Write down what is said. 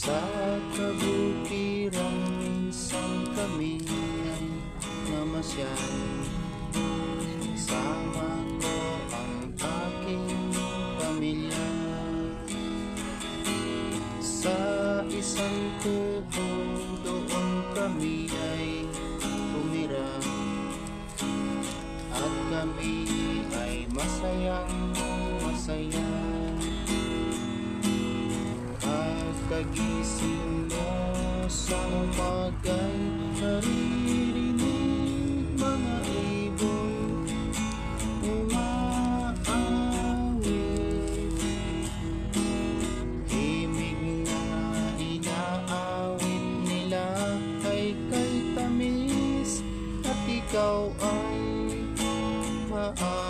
Sa kabukiran minsan kami ay namasyal. Kasama ko ang aking pamilya. Sa isang kubo doon kami ay tumira, at kami ay masayang masaya. Pagkagising mo sa umaga'y naririnig mga ibon umaawit. Himig na inaawit nila ay kay tamis, at ikaw ay maaawit.